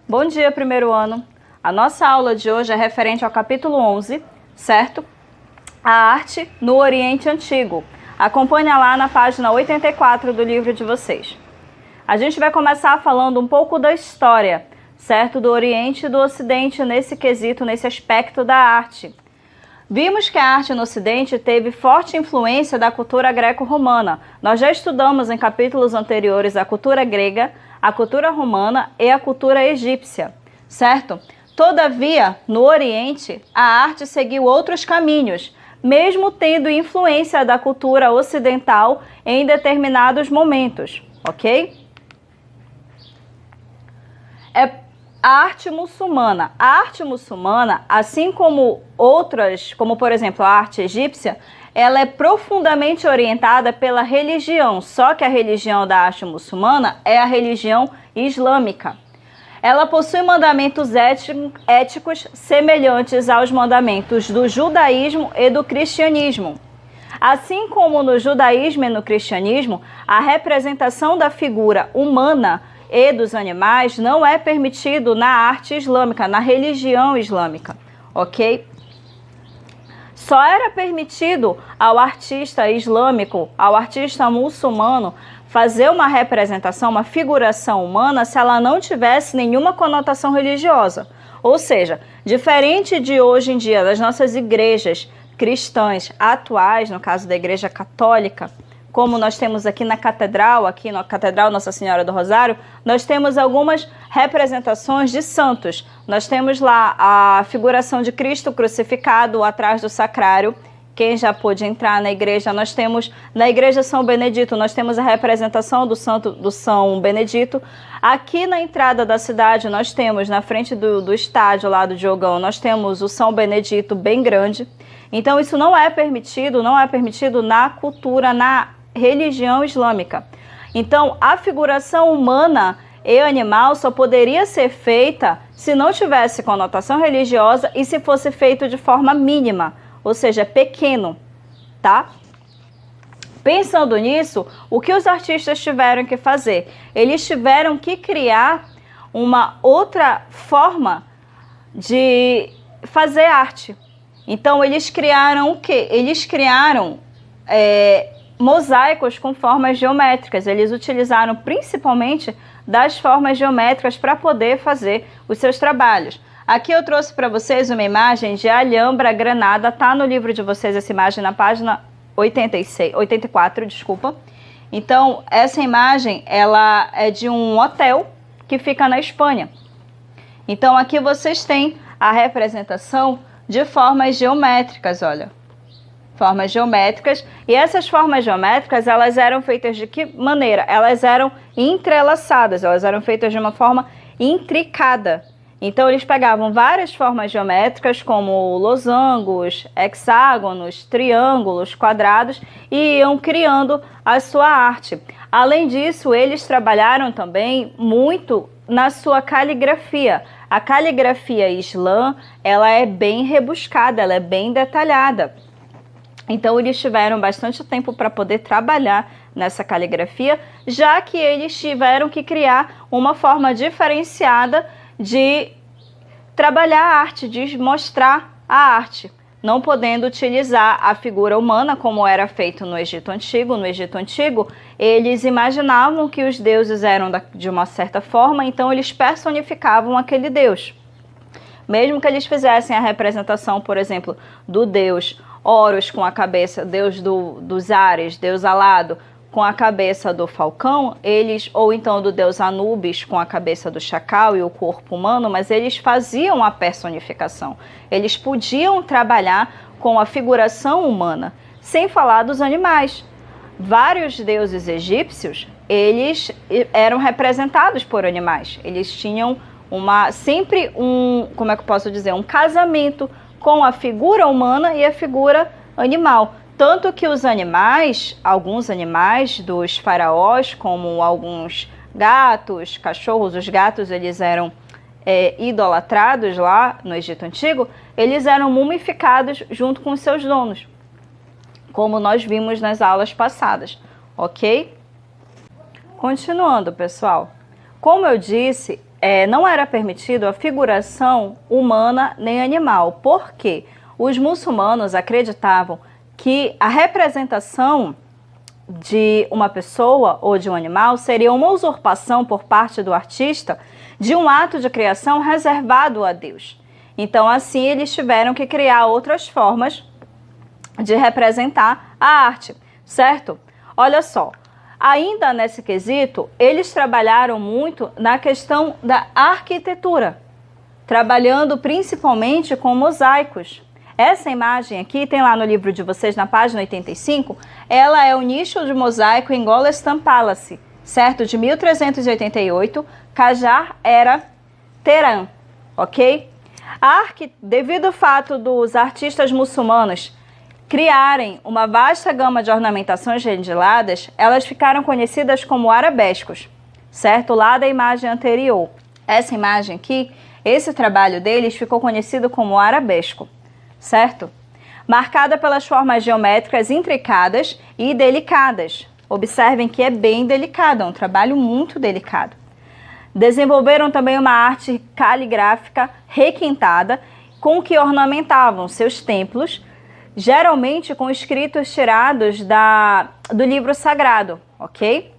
Bom dia, primeiro ano. A nossa aula de hoje é referente ao capítulo 11, certo? A arte no Oriente Antigo. Acompanha lá na página 84 do livro de vocês. A gente vai começar falando um pouco da história, certo? Do Oriente e do Ocidente nesse quesito, nesse aspecto da arte. Vimos que a arte no Ocidente teve forte influência da cultura greco-romana. Nós já estudamos em capítulos anteriores a cultura grega, a cultura romana e a cultura egípcia, certo? Todavia, no Oriente, a arte seguiu outros caminhos, mesmo tendo influência da cultura ocidental em determinados momentos, ok? A arte muçulmana. A arte muçulmana, assim como outras, como por exemplo a arte egípcia, ela é profundamente orientada pela religião, só que a religião da arte muçulmana é a religião islâmica. Ela possui mandamentos éticos semelhantes aos mandamentos do judaísmo e do cristianismo. Assim como no judaísmo e no cristianismo, a representação da figura humana e dos animais não é permitido na arte islâmica, na religião islâmica, ok? Só era permitido ao artista islâmico, ao artista muçulmano, fazer uma representação, uma figuração humana se ela não tivesse nenhuma conotação religiosa. Ou seja, diferente de hoje em dia, das nossas igrejas cristãs atuais, no caso da Igreja Católica, como nós temos aqui na Catedral Nossa Senhora do Rosário, nós temos algumas representações de santos. Nós temos lá a figuração de Cristo crucificado atrás do sacrário. Quem já pôde entrar na igreja, nós temos, na Igreja São Benedito, nós temos a representação do São Benedito. Aqui na entrada da cidade, nós temos, na frente do estádio lá do Diogão, nós temos o São Benedito bem grande. Então isso não é permitido na cultura, na religião islâmica. Então a figuração humana e animal só poderia ser feita se não tivesse conotação religiosa e se fosse feito de forma mínima, ou seja, pequeno, tá? Pensando nisso, o que os artistas tiveram que fazer? Eles tiveram que criar uma outra forma de fazer arte. Então eles criaram o quê? Eles criaram mosaicos com formas geométricas. Eles utilizaram principalmente das formas geométricas para poder fazer os seus trabalhos. Aqui eu trouxe para vocês uma imagem de Alhambra, Granada. Tá no livro de vocês essa imagem na página 84, desculpa. Então, essa imagem, ela é de um hotel que fica na Espanha. Então, aqui vocês têm a representação de formas geométricas, olha. Formas geométricas. E essas formas geométricas, elas eram feitas de que maneira? Elas eram entrelaçadas, elas eram feitas de uma forma intricada. Então, eles pegavam várias formas geométricas, como losangos, hexágonos, triângulos, quadrados, e iam criando a sua arte. Além disso, eles trabalharam também muito na sua caligrafia. A caligrafia islã, ela é bem rebuscada, ela é bem detalhada. Então, eles tiveram bastante tempo para poder trabalhar nessa caligrafia, já que eles tiveram que criar uma forma diferenciada de trabalhar a arte, de mostrar a arte, não podendo utilizar a figura humana como era feito no Egito Antigo. No Egito Antigo, eles imaginavam que os deuses eram de uma certa forma, então eles personificavam aquele deus. Mesmo que eles fizessem a representação, por exemplo, do deus Horus com a cabeça, deus dos ares, deus alado, com a cabeça do falcão, ou então do deus Anubis com a cabeça do chacal e o corpo humano, mas eles faziam a personificação. Eles podiam trabalhar com a figuração humana, sem falar dos animais. Vários deuses egípcios, eles eram representados por animais. Eles tinham sempre um casamento com a figura humana e a figura animal. Tanto que os animais, alguns animais dos faraós, como alguns gatos, cachorros, os gatos eles eram idolatrados lá no Egito Antigo, eles eram mumificados junto com os seus donos. como nós vimos nas aulas passadas, ok? Continuando, pessoal. Como eu disse, não era permitido a figuração humana nem animal, porque os muçulmanos acreditavam que a representação de uma pessoa ou de um animal seria uma usurpação por parte do artista de um ato de criação reservado a Deus. Então, assim, eles tiveram que criar outras formas de representar a arte, certo? Olha só, ainda nesse quesito, eles trabalharam muito na questão da arquitetura, trabalhando principalmente com mosaicos. Essa imagem aqui, tem lá no livro de vocês, na página 85, ela é o nicho de mosaico em Golestan Palace, certo? De 1388, Qajar era Teherã, ok? Devido ao fato dos artistas muçulmanos criarem uma vasta gama de ornamentações rendiladas, elas ficaram conhecidas como arabescos, certo? Lá da imagem anterior. Essa imagem aqui, esse trabalho deles ficou conhecido como arabesco, certo? Marcada pelas formas geométricas intricadas e delicadas. Observem que é bem delicado, é um trabalho muito delicado. Desenvolveram também uma arte caligráfica requintada com que ornamentavam seus templos, geralmente com escritos tirados do livro sagrado, ok?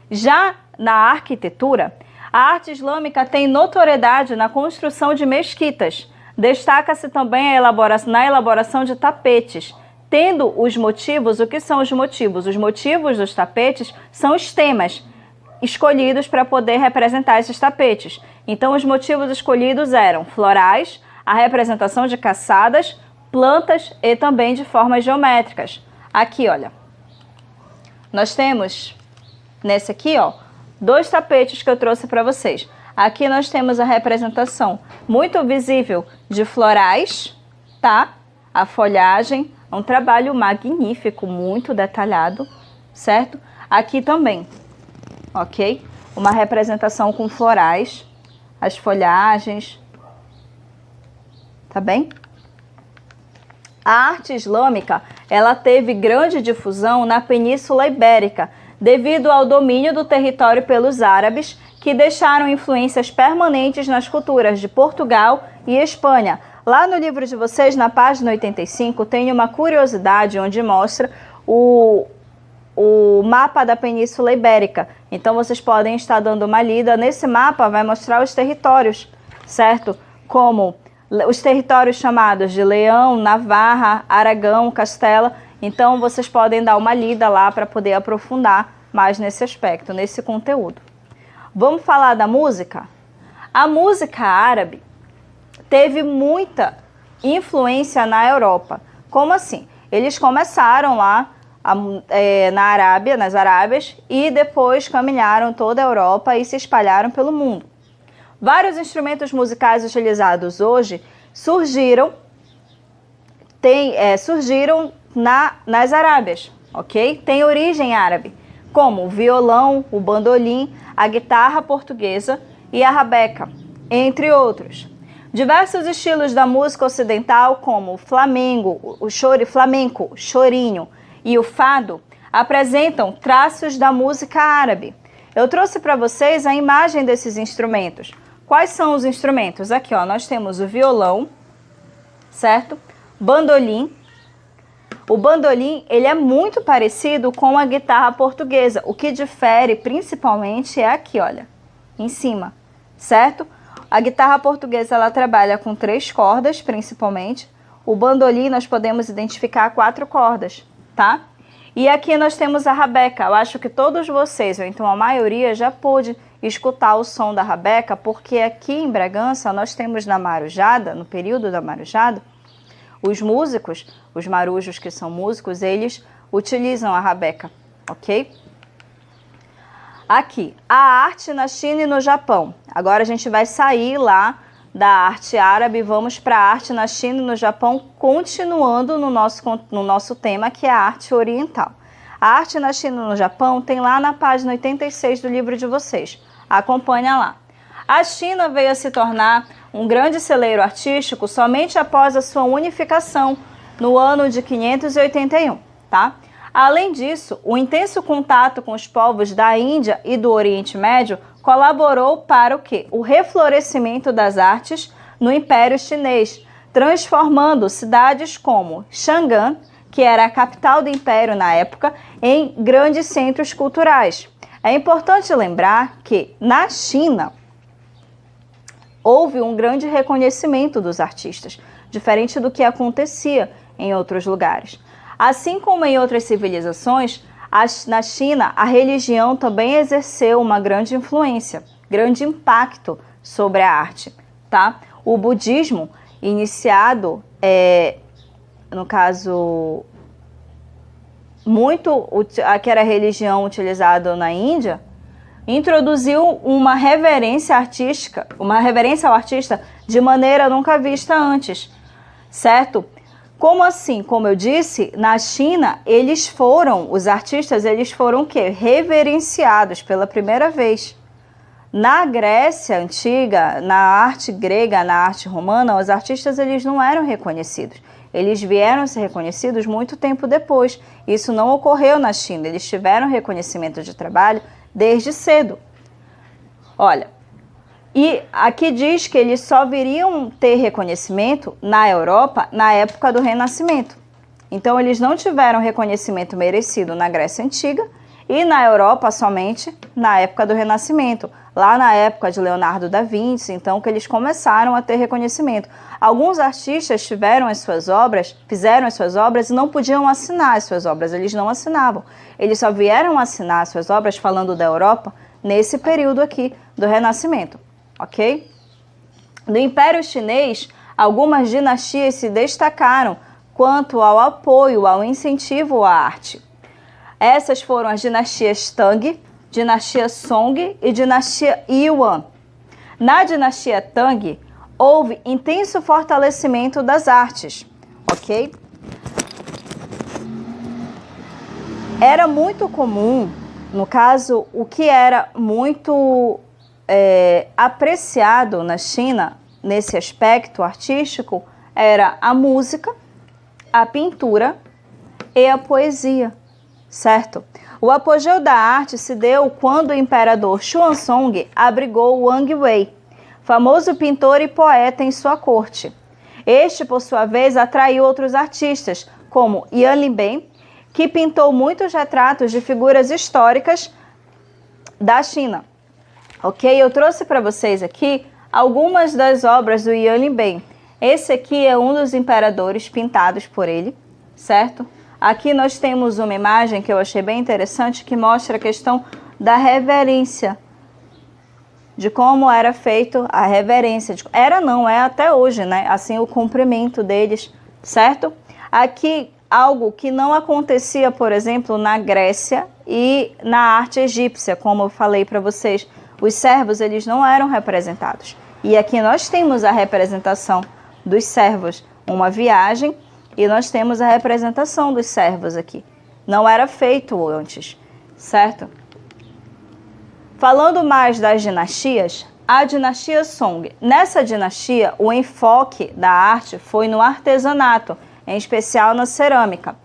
Já na arquitetura, a arte islâmica tem notoriedade na construção de mesquitas. Destaca-se também na elaboração de tapetes, tendo os motivos. O que são os motivos? Os motivos dos tapetes são os temas escolhidos para poder representar esses tapetes. Então, os motivos escolhidos eram florais, a representação de caçadas, plantas e também de formas geométricas. Aqui, olha, nós temos, nesse aqui, ó, 2 tapetes que eu trouxe para vocês. Aqui nós temos a representação muito visível de florais, tá? A folhagem, é um trabalho magnífico, muito detalhado, certo? Aqui também, ok? Uma representação com florais, as folhagens, tá bem? A arte islâmica, ela teve grande difusão na Península Ibérica, devido ao domínio do território pelos árabes, que deixaram influências permanentes nas culturas de Portugal e Espanha. Lá no livro de vocês, na página 85, tem uma curiosidade onde mostra o mapa da Península Ibérica. Então, vocês podem estar dando uma lida. Nesse mapa vai mostrar os territórios, certo? Como os territórios chamados de Leão, Navarra, Aragão, Castela. Então, vocês podem dar uma lida lá para poder aprofundar mais nesse aspecto, nesse conteúdo. Vamos falar da música? A música árabe teve muita influência na Europa. Como assim? Eles começaram lá na Arábia, nas Arábias, e depois caminharam toda a Europa e se espalharam pelo mundo. Vários instrumentos musicais utilizados hoje surgiram nas Arábias, ok? Tem origem árabe, como o violão, o bandolim, a guitarra portuguesa e a rabeca, entre outros. Diversos estilos da música ocidental, como o flamenco, chorinho e o fado, apresentam traços da música árabe. Eu trouxe para vocês a imagem desses instrumentos. Quais são os instrumentos? Aqui, ó, nós temos o violão, certo? Bandolim. O bandolim, ele é muito parecido com a guitarra portuguesa. O que difere principalmente é aqui, olha, em cima, certo? A guitarra portuguesa, ela trabalha com 3 cordas, principalmente. O bandolim, nós podemos identificar 4 cordas, tá? E aqui nós temos a rabeca. Eu acho que todos vocês, ou então a maioria, já pôde escutar o som da rabeca, porque aqui em Bragança nós temos na marujada, no período da marujada, os músicos, os marujos que são músicos, eles utilizam a rabeca, ok? Aqui, a arte na China e no Japão. Agora a gente vai sair lá da arte árabe e vamos para a arte na China e no Japão, continuando no nosso tema, que é a arte oriental. A arte na China e no Japão tem lá na página 86 do livro de vocês. Acompanha lá. A China veio a se tornar um grande celeiro artístico somente após a sua unificação no ano de 581. tá? Além disso, o intenso contato com os povos da Índia e do Oriente Médio colaborou para o quê? O reflorescimento das artes no Império Chinês, transformando cidades como Chang'an, que era a capital do Império na época, em grandes centros culturais. É importante lembrar que, na China, houve um grande reconhecimento dos artistas, diferente do que acontecia em outros lugares. Assim como em outras civilizações, na China, a religião também exerceu uma grande influência, grande impacto sobre a arte, tá? O budismo, iniciado, no caso, que era a religião utilizada na Índia, introduziu uma reverência artística, uma reverência ao artista de maneira nunca vista antes, certo? Como assim? Como eu disse, na China, os artistas foram o quê? Reverenciados pela primeira vez. Na Grécia Antiga, na arte grega, na arte romana, os artistas não eram reconhecidos. Eles vieram a ser reconhecidos muito tempo depois. Isso não ocorreu na China. Eles tiveram reconhecimento de trabalho desde cedo. Olha, e aqui diz que eles só viriam ter reconhecimento na Europa na época do Renascimento. Então, eles não tiveram reconhecimento merecido na Grécia Antiga e na Europa somente na época do Renascimento. Lá na época de Leonardo da Vinci, então, que eles começaram a ter reconhecimento. Alguns artistas fizeram as suas obras e não podiam assinar as suas obras, eles não assinavam. Eles só vieram assinar as suas obras, falando da Europa, nesse período aqui do Renascimento, ok? No Império Chinês, algumas dinastias se destacaram quanto ao apoio, ao incentivo à arte. Essas foram as dinastias Tang, dinastia Song e dinastia Yuan. Na dinastia Tang, houve intenso fortalecimento das artes, ok? Era muito comum, no caso, o que era muito apreciado na China, nesse aspecto artístico, era a música, a pintura e a poesia, certo? O apogeu da arte se deu quando o imperador Xuanzong abrigou Wang Wei, famoso pintor e poeta, em sua corte. Este, por sua vez, atraiu outros artistas, como Yan Libin, que pintou muitos retratos de figuras históricas da China. Ok? Eu trouxe para vocês aqui algumas das obras do Yan Libin. Esse aqui é um dos imperadores pintados por ele, certo? Aqui nós temos uma imagem que eu achei bem interessante, que mostra a questão da reverência, de como era feito a reverência. É até hoje, né? Assim, o cumprimento deles, certo? Aqui, algo que não acontecia, por exemplo, na Grécia e na arte egípcia, como eu falei para vocês. Os servos, eles não eram representados. E aqui nós temos a representação dos servos, uma viagem, e nós temos a representação dos servos aqui. Não era feito antes, certo? Falando mais das dinastias, a dinastia Song. Nessa dinastia, o enfoque da arte foi no artesanato, em especial na cerâmica.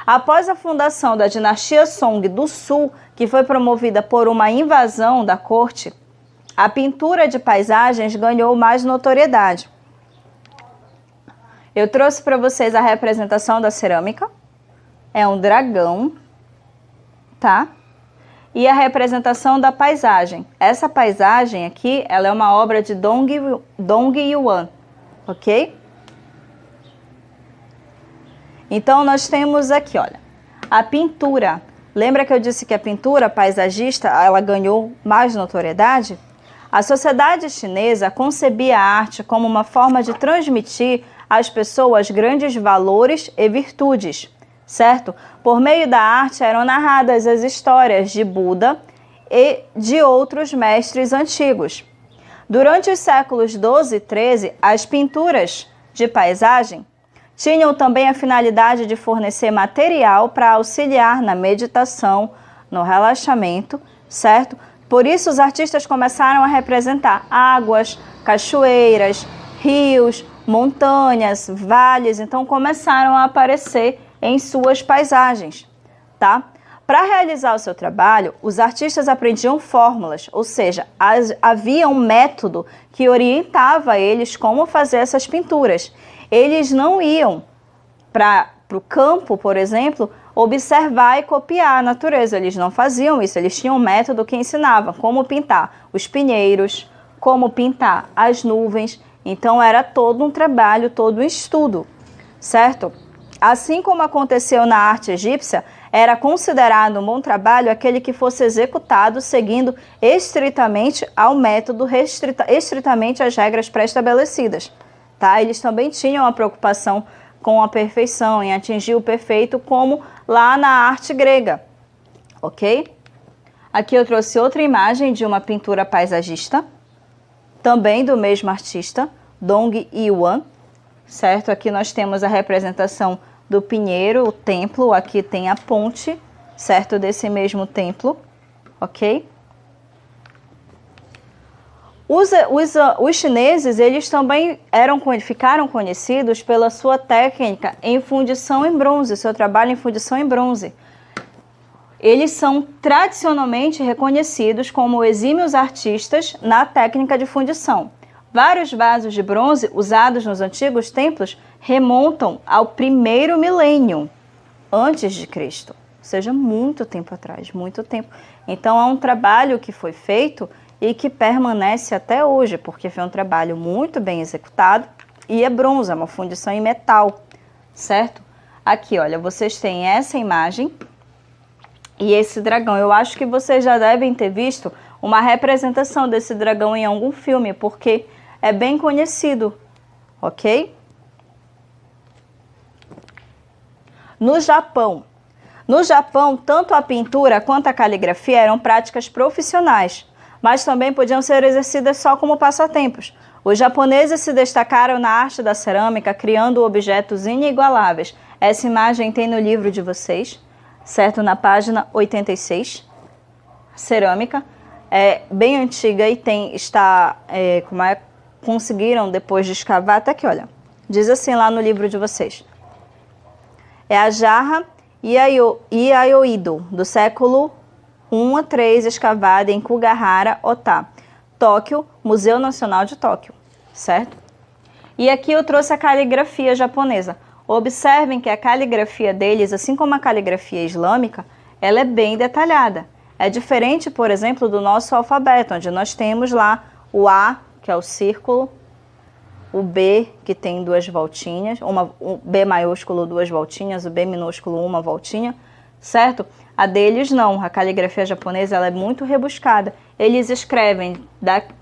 Após a fundação da dinastia Song do Sul, que foi promovida por uma invasão da corte, a pintura de paisagens ganhou mais notoriedade. Eu trouxe para vocês a representação da cerâmica. É um dragão, tá? E a representação da paisagem. Essa paisagem aqui, ela é uma obra de Dong Yuan, ok? Então, nós temos aqui, olha, a pintura. Lembra que eu disse que a pintura paisagista, ela ganhou mais notoriedade? A sociedade chinesa concebia a arte como uma forma de transmitir às pessoas grandes valores e virtudes, certo? Por meio da arte eram narradas as histórias de Buda e de outros mestres antigos. Durante os séculos 12 e 13, as pinturas de paisagem tinham também a finalidade de fornecer material para auxiliar na meditação, no relaxamento, certo? Por isso, os artistas começaram a representar águas, cachoeiras, rios, montanhas, vales. Então, começaram a aparecer em suas paisagens, tá? Para realizar o seu trabalho, os artistas aprendiam fórmulas, ou seja, havia um método que orientava eles como fazer essas pinturas. Eles não iam para o campo, por exemplo, observar e copiar a natureza. Eles não faziam isso, eles tinham um método que ensinava como pintar os pinheiros, como pintar as nuvens. Então era todo um trabalho, todo um estudo, certo? Assim como aconteceu na arte egípcia, era considerado um bom trabalho aquele que fosse executado seguindo estritamente ao método, estritamente às regras pré-estabelecidas, tá? Eles também tinham a preocupação com a perfeição, em atingir o perfeito, como lá na arte grega, ok? Aqui eu trouxe outra imagem de uma pintura paisagista, também do mesmo artista, Dong Yuan, certo? Aqui nós temos a representação do pinheiro, o templo, aqui tem a ponte, certo? Desse mesmo templo, ok? Os chineses, eles também ficaram conhecidos pela sua técnica em fundição em bronze, seu trabalho em fundição em bronze. Eles são tradicionalmente reconhecidos como exímios artistas na técnica de fundição. Vários vasos de bronze usados nos antigos templos remontam ao 1º milênio antes de Cristo, ou seja, muito tempo atrás, muito tempo. Então é um trabalho que foi feito e que permanece até hoje, porque foi um trabalho muito bem executado e é bronze, é uma fundição em metal, certo? Aqui, olha, vocês têm essa imagem e esse dragão. Eu acho que vocês já devem ter visto uma representação desse dragão em algum filme, porque é bem conhecido, ok? No Japão, tanto a pintura quanto a caligrafia eram práticas profissionais, mas também podiam ser exercidas só como passatempos. Os japoneses se destacaram na arte da cerâmica, criando objetos inigualáveis. Essa imagem tem no livro de vocês, certo? Na página 86. Cerâmica é bem antiga e conseguiram depois de escavar, até aqui, olha. Diz assim lá no livro de vocês. É a jarra Iaioido, do século 1 a 3, escavada em Kugahara, Ota, Tóquio, Museu Nacional de Tóquio, certo? E aqui eu trouxe a caligrafia japonesa. Observem que a caligrafia deles, assim como a caligrafia islâmica, ela é bem detalhada. É diferente, por exemplo, do nosso alfabeto, onde nós temos lá o A, que é o círculo, o B, que tem 2 voltinhas, o B maiúsculo 2 voltinhas, o B minúsculo 1 voltinha, certo? A deles não, a caligrafia japonesa ela é muito rebuscada. Eles escrevem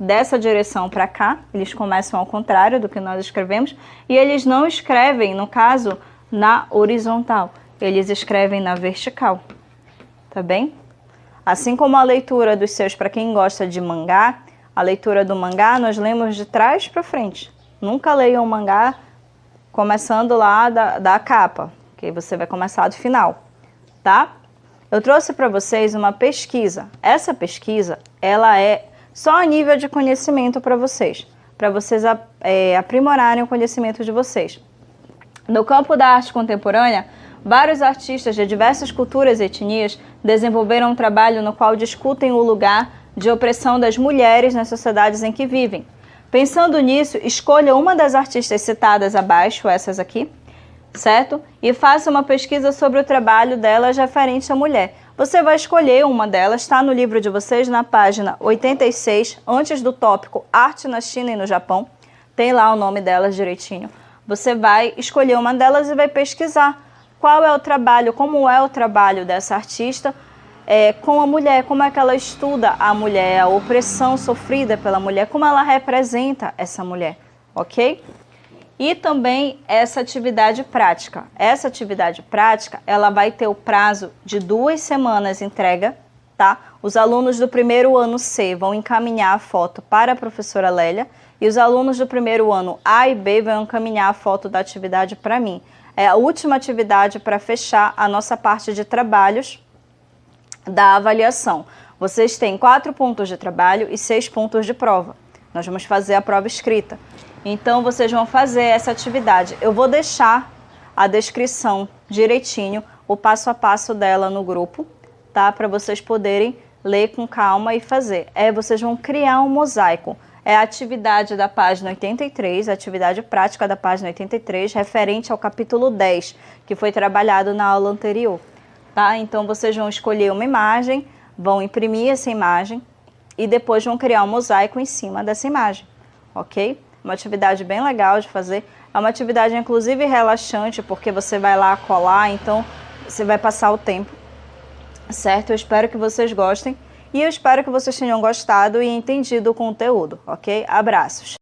dessa direção para cá, eles começam ao contrário do que nós escrevemos, e eles não escrevem, no caso, na horizontal, eles escrevem na vertical, tá bem? Assim como a leitura dos seus, para quem gosta de mangá, a leitura do mangá nós lemos de trás para frente. Nunca leiam o mangá começando lá da capa, que você vai começar do final, tá? Eu trouxe para vocês uma pesquisa. Essa pesquisa, ela é só a nível de conhecimento para vocês aprimorarem o conhecimento de vocês. No campo da arte contemporânea, vários artistas de diversas culturas e etnias desenvolveram um trabalho no qual discutem o lugar de opressão das mulheres nas sociedades em que vivem. Pensando nisso, escolha uma das artistas citadas abaixo, essas aqui, certo? E faça uma pesquisa sobre o trabalho delas referente à mulher. Você vai escolher uma delas, está no livro de vocês, na página 86, antes do tópico Arte na China e no Japão. Tem lá o nome delas direitinho. Você vai escolher uma delas e vai pesquisar qual é o trabalho, como é o trabalho dessa artista com a mulher, como é que ela estuda a mulher, a opressão sofrida pela mulher, como ela representa essa mulher, ok? E também essa atividade prática. Essa atividade prática, ela vai ter o prazo de 2 semanas entrega, tá? Os alunos do primeiro ano C vão encaminhar a foto para a professora Lélia e os alunos do primeiro ano A e B vão encaminhar a foto da atividade para mim. É a última atividade para fechar a nossa parte de trabalhos da avaliação. Vocês têm 4 pontos de trabalho e 6 pontos de prova. Nós vamos fazer a prova escrita. Então, vocês vão fazer essa atividade. Eu vou deixar a descrição direitinho o passo a passo dela no grupo, tá? Para vocês poderem ler com calma e fazer. Vocês vão criar um mosaico. É a atividade da página 83, a atividade prática da página 83, referente ao capítulo 10, que foi trabalhado na aula anterior, tá? Então, vocês vão escolher uma imagem, vão imprimir essa imagem e depois vão criar um mosaico em cima dessa imagem, ok? Uma atividade bem legal de fazer. É uma atividade, inclusive, relaxante, porque você vai lá colar, então você vai passar o tempo, certo? Eu espero que vocês gostem. E eu espero que vocês tenham gostado e entendido o conteúdo, ok? Abraços!